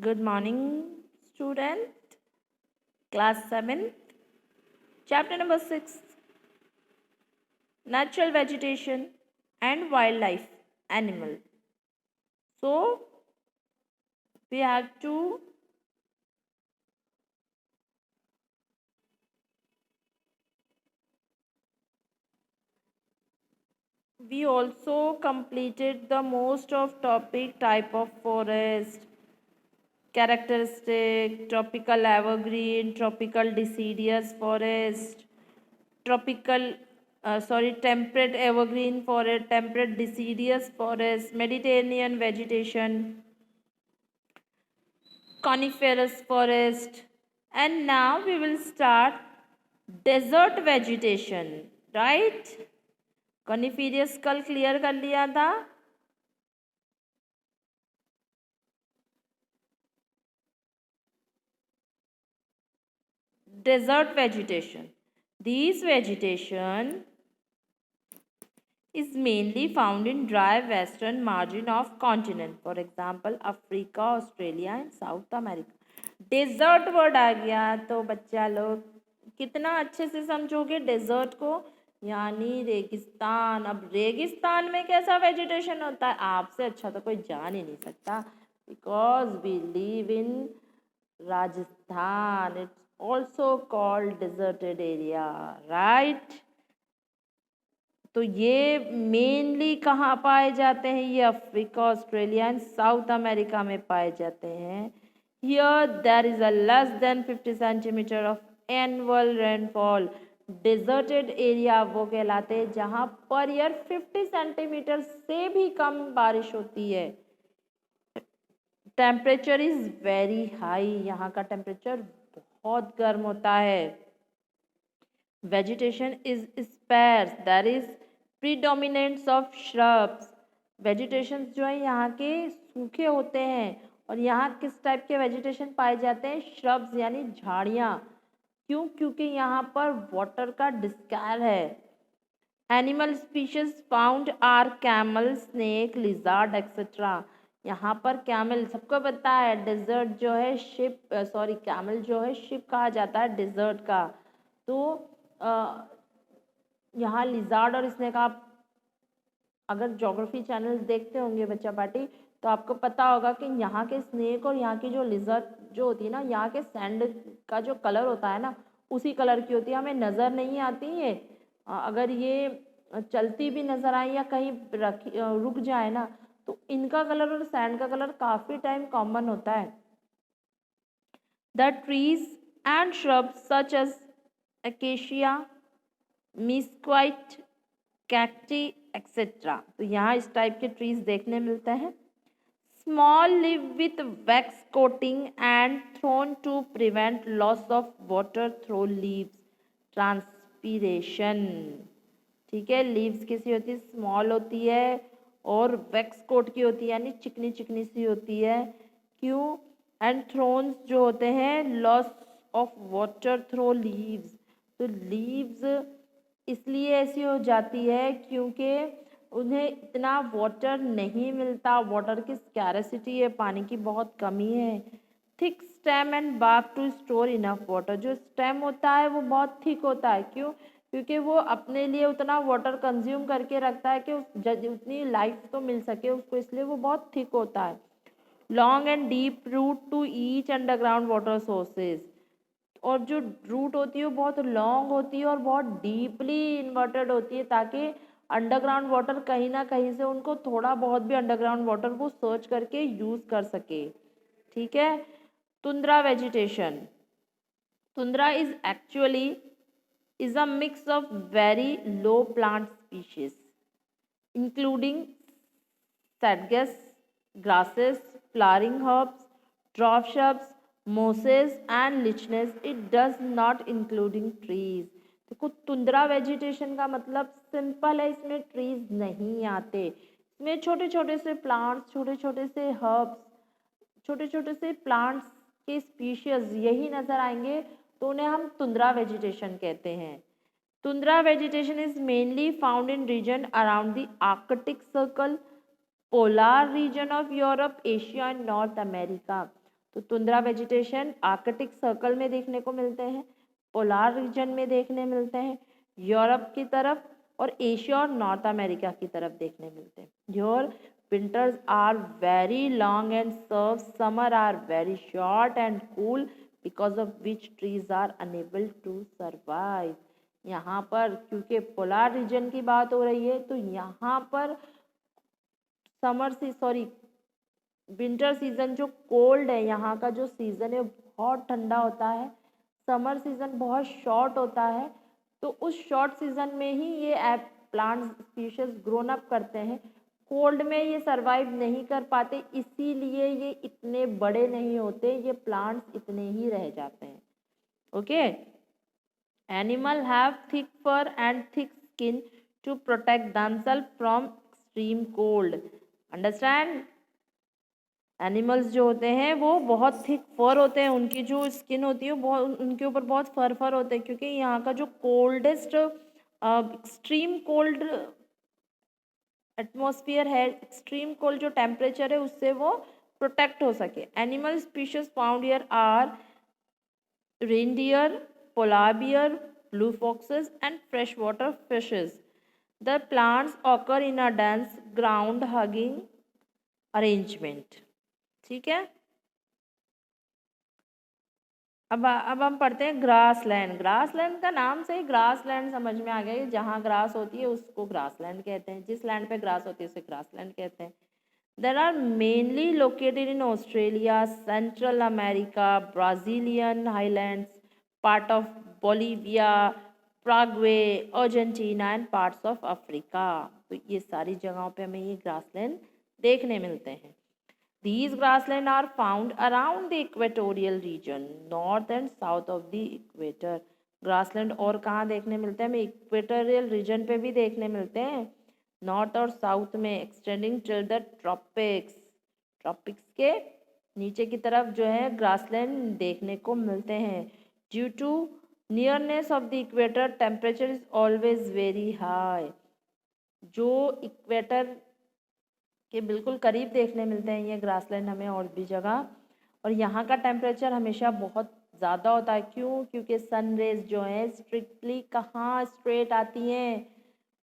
Good morning, student. Class 7, chapter number 6, Natural Vegetation and Wildlife Animal. So, we have to we also completed the most of topic type of forest, characteristic, tropical evergreen, tropical deciduous forest, temperate evergreen forest, temperate deciduous forest, Mediterranean vegetation, coniferous forest, and now we will start desert vegetation, right? coniferous कल clear कर लिया था. Desert vegetation, these vegetation is mainly found in dry western margin of continent, for example Africa, Australia and South America. Desert word आ गया तो बच्चा लोग कितना अच्छे से समझोगे डेजर्ट को, यानी रेगिस्तान. अब रेगिस्तान में कैसा वेजिटेशन होता है आपसे अच्छा तो कोई जान ही नहीं सकता, because we live in Rajasthan. It's also called deserted area, right. तो ये मेनली कहाँ पाए जाते हैं? ये Africa, Australia and South America में पाए जाते हैं. Here there is a less than 50 centimetre of annual rainfall. Deserted area वो कहलाते हैं जहाँ पर ईयर 50 सेंटीमीटर से भी कम बारिश होती है. टेम्परेचर इज वेरी हाई, यहाँ का टेम्परेचर बहुत गर्म होता है. vegetation is sparse, there is predominance of shrubs. Vegetation जो है यहाँ के सूखे होते हैं. और यहाँ किस टाइप के वेजिटेशन पाए जाते हैं? श्रब्स यानी झाड़ियाँ. क्यों? क्योंकि यहाँ पर वाटर का डिस्कार है. Animal species found are camel, snake, lizard etcetera. यहाँ पर कैमल सबको पता है, डेजर्ट जो है शिप, कैमल जो है शिप कहा जाता है डेजर्ट का. तो यहाँ लिजार्ड और स्नेक, आप अगर ज्योग्राफी चैनल देखते होंगे बच्चा पार्टी, तो आपको पता होगा कि यहाँ के स्नेक और यहाँ की जो लिजर्ड जो होती है ना, यहाँ के सैंड का जो कलर होता है ना, उसी कलर की होती है. हमें नज़र नहीं आती है. अगर ये चलती भी नज़र आए या कहीं रुक जाए ना, तो इनका कलर और सैंड का कलर काफ़ी टाइम कॉमन होता है. The trees and shrubs such as acacia, mesquite, cacti etcetera. तो यहाँ इस टाइप के ट्रीज देखने मिलते हैं. Small leave with wax coating and thorn to prevent loss of water through leaves transpiration. ठीक है, लीव्स कैसी होती है? स्मॉल होती है और वैक्स कोट की होती है, यानी चिकनी चिकनी सी होती है. क्यों? एंड थ्रोन्स जो होते हैं loss of water through leaves. तो लीव्स इसलिए ऐसी हो जाती है क्योंकि उन्हें इतना वाटर नहीं मिलता. वाटर की स्कैरसिटी है, पानी की बहुत कमी है. Thick stem and bark to store enough water. जो स्टेम होता है वो बहुत थिक होता है. क्यों? क्योंकि वो अपने लिए उतना वाटर कंज्यूम करके रखता है कि उतनी लाइफ तो मिल सके उसको, इसलिए वो बहुत थिक होता है. Long and deep root to reach underground water sources. और जो रूट होती है वो बहुत लॉन्ग होती है और बहुत डीपली इन्वर्टेड होती है, ताकि अंडरग्राउंड वाटर कहीं ना कहीं से उनको थोड़ा बहुत भी अंडरग्राउंड वाटर वो सर्च करके यूज़ कर सके. ठीक है. Tundra vegetation. Tundra is actually is a mix of very low plant species including sedges, grasses, flowering herbs, dwarf shrubs, mosses and lichens. It does not including trees. देखो, tundra vegetation का मतलब simple है, इसमें trees नहीं आते. इसमें छोटे छोटे से प्लांट्स, छोटे छोटे से हर्ब्स, छोटे छोटे से प्लांट्स के स्पीशीज यही नज़र आएंगे, तो उन्हें हम तुंद्रा वेजिटेशन कहते हैं. Tundra vegetation is mainly found in region around the Arctic circle, polar reason of Europe, Asia and north America. तो तुंद्रा वेजिटेशन आर्कटिक सर्कल में देखने को मिलते हैं, पोलार रीजन में देखने मिलते हैं, यूरोप की तरफ और एशिया और नॉर्थ अमेरिका की तरफ देखने मिलते हैं। Your winters are very long and severe summer are very short and cool because of which trees are unable to survive. यहाँ पर क्योंकि पोलार रीजन की बात हो रही है तो यहाँ पर विंटर सीजन जो कोल्ड है, यहाँ का जो सीज़न है बहुत ठंडा होता है, समर सीज़न बहुत शॉर्ट होता है। तो उस शॉर्ट सीज़न में ही ये प्लांट स्पीशीज ग्रोन अप करते हैं, कोल्ड में ये सरवाइव नहीं कर पाते, इसीलिए ये इतने बड़े नहीं होते, ये प्लांट्स इतने ही रह जाते हैं। Okay, animal have thick fur and thick skin to protect themselves from extreme cold. Understand? Animals जो होते हैं वो बहुत थिक फर होते हैं, उनकी जो स्किन होती है बहुत, उनके ऊपर बहुत फर होते हैं, क्योंकि यहाँ का जो कोल्डेस्ट एक्सट्रीम कोल्ड एटमॉस्फेयर है, एक्सट्रीम कोल्ड जो टेम्परेचर है उससे वो प्रोटेक्ट हो सके। Animal species found here are reindeer, polar bear, blue foxes and freshwater fishes. The plants occur in a dense ground hugging arrangement. ठीक है, अब हम पढ़ते हैं ग्रासलैंड। ग्रासलैंड का नाम से ही ग्रासलैंड समझ में आ गया, जहाँ ग्रास होती है उसको ग्रासलैंड कहते हैं, जिस लैंड पे ग्रास होती है उसे ग्रासलैंड कहते हैं। There are mainly located in Australia, Central America, Brazilian highlands, part of Bolivia, Paraguay, Argentina and parts of Africa. तो ये सारी जगहों पे हमें ये ग्रासलैंड देखने मिलते हैं। These grasslands are found around the equatorial region, north and south of the equator. Grassland और कहाँ देखने मिलते हैं? हमें इक्वेटोरियल रीजन पे भी देखने मिलते हैं, नॉर्थ और साउथ में, extending till the tropics. Tropics के नीचे की तरफ जो है ग्रासलैंड देखने को मिलते हैं। Due to nearness of the equator temperature is always very high. जो इक्वेटर के बिल्कुल करीब देखने मिलते हैं ये ग्रासलैंड हमें और भी जगह, और यहाँ का टेम्परेचर हमेशा बहुत ज़्यादा होता है। क्यों? क्योंकि सन रेज जो है स्ट्रिक्टली कहाँ स्ट्रेट आती हैं,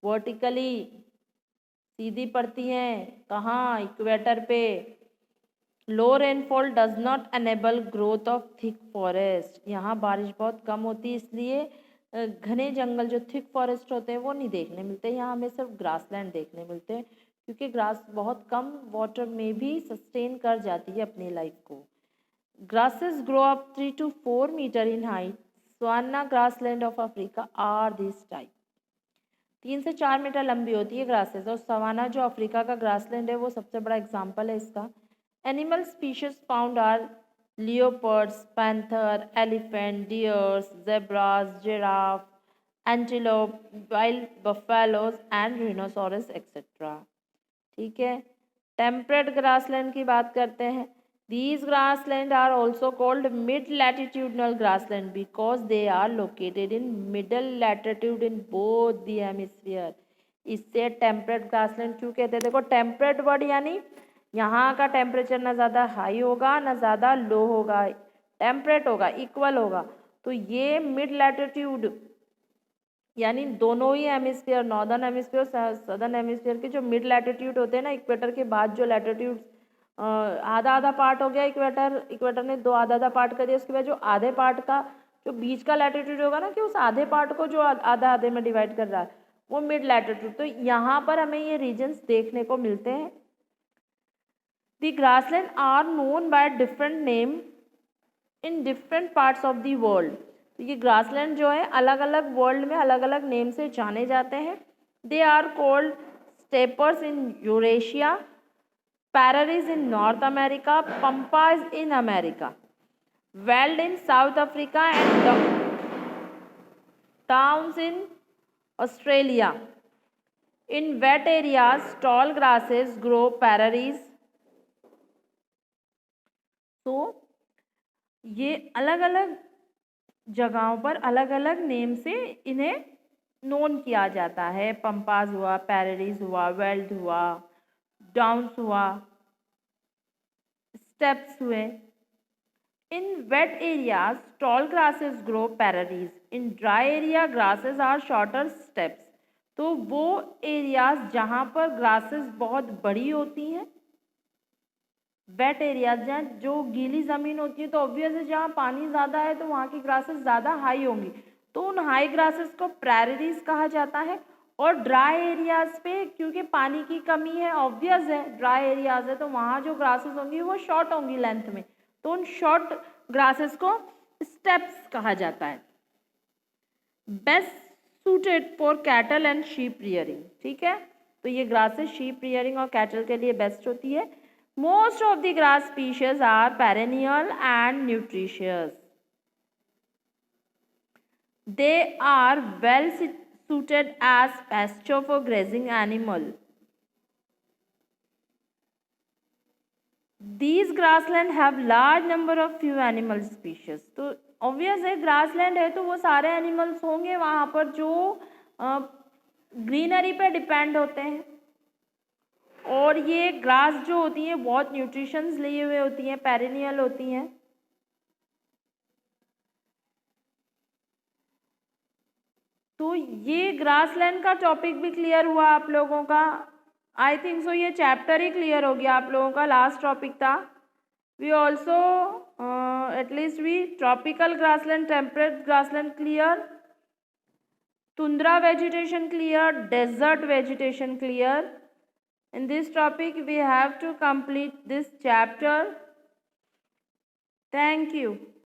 वर्टिकली सीधी पड़ती हैं, कहाँ? इक्वेटर पे। लो rainfall does not enable growth of thick forest. यहाँ बारिश बहुत कम होती है, इसलिए घने जंगल जो थिक फॉरेस्ट होते हैं वो नहीं देखने मिलते। यहाँ हमें सिर्फ ग्रासलैंड देखने मिलते हैं, क्योंकि ग्रास बहुत कम वाटर में भी सस्टेन कर जाती है अपनी लाइफ को। Grasses grow up 3 to 4 metre in height. Savanna grassland of Africa are this type. 3 से 4 मीटर लंबी होती है ग्रासेस, और सवाना जो अफ्रीका का ग्रासलैंड है वो सबसे बड़ा एग्जाम्पल है इसका। Animal species found are leopards, panther, elephant, deers, zebras, giraffe, antelope, wild buffaloes and rhinoceros etcetera. ठीक है, टेम्परेट ग्रासलैंड की बात करते हैं। These grasslands are also called mid-latitudinal grassland because they are located in middle latitude in both the hemisphere. इससे temperate grassland क्यों कहते हैं? देखो, टेम्परेट वर्ड यानी यहाँ का टेम्परेचर ना ज़्यादा हाई होगा ना ज़्यादा लो होगा, टेम्परेट होगा, इक्वल होगा। तो ये मिड लैटिट्यूड यानी दोनों ही हेमिस्फीयर, नॉर्दर्न हेमिस्फीयर और सदर्न हेमिस्फीयर के जो मिड लैटिट्यूड होते हैं ना, इक्वेटर के बाद जो लैटिट्यूड आधा आधा पार्ट हो गया, इक्वेटर ने 2 आधा पार्ट कर दिया, उसके बाद जो आधे पार्ट का जो बीच का लैटिट्यूड होगा ना, कि उस आधे पार्ट को जो आधा आधे में डिवाइड कर रहा है वो मिड लैटिट्यूड। तो यहाँ पर हमें ये रीजन्स देखने को मिलते हैं। The grassland are known by different name in different parts of the world. तो ये ग्रासलैंड जो है अलग अलग वर्ल्ड में अलग अलग नेम से जाने जाते हैं। They are called steppes in Eurasia, Pararis in North America, Pampas in America, Veld in South Africa and Downs in Australia. In wet areas, tall grasses grow Pararis. तो ये अलग अलग जगहों पर अलग अलग नेम से इन्हें नोन किया जाता है। पंपास हुआ, पैरारीज हुआ, वेल्ड हुआ, डाउन्स हुआ, स्टेप्स हुए, In wet areas, tall grasses grow parallels. In dry area, grasses are shorter steps. तो वो एरियाज जहाँ पर ग्रासेस बहुत बड़ी होती हैं, वेट एरियाज जहाँ जो गीली ज़मीन होती है, तो ऑब्वियस है जहाँ पानी ज़्यादा है तो वहाँ की ग्रासेस ज़्यादा हाई होंगी, तो उन हाई ग्रासेस को प्रैरीज कहा जाता है। और ड्राई एरियाज पे क्योंकि पानी की कमी है, ऑब्वियस है ड्राई एरियाज है तो वहाँ जो ग्रासेस होंगी वो शॉर्ट होंगी लेंथ में, तो उन शॉर्ट ग्रासेस को स्टेप्स कहा जाता है। Best suited for cattle and sheep rearing, ठीक है, तो ये ग्रासेस शीप रियरिंग और कैटल के लिए बेस्ट होती है। Most of the grass species are perennial and nutritious, they are well suited as pasture for grazing animal. These grassland have large number of few animal species. तो obvious है grassland है तो वो सारे animals होंगे वहाँ पर जो greenery पे depend होते हैं, और ये grass जो होती हैं बहुत nutritions लिए हुए होती हैं, perennial होती हैं। तो ये ग्रासलैंड का टॉपिक भी क्लियर हुआ आप लोगों का, आई थिंक सो ये चैप्टर ही क्लियर हो गया आप लोगों का, लास्ट टॉपिक था। We also at least we tropical grassland, temperate grassland clear, tundra vegetation clear, desert vegetation clear. In this topic we have to complete this chapter. Thank you.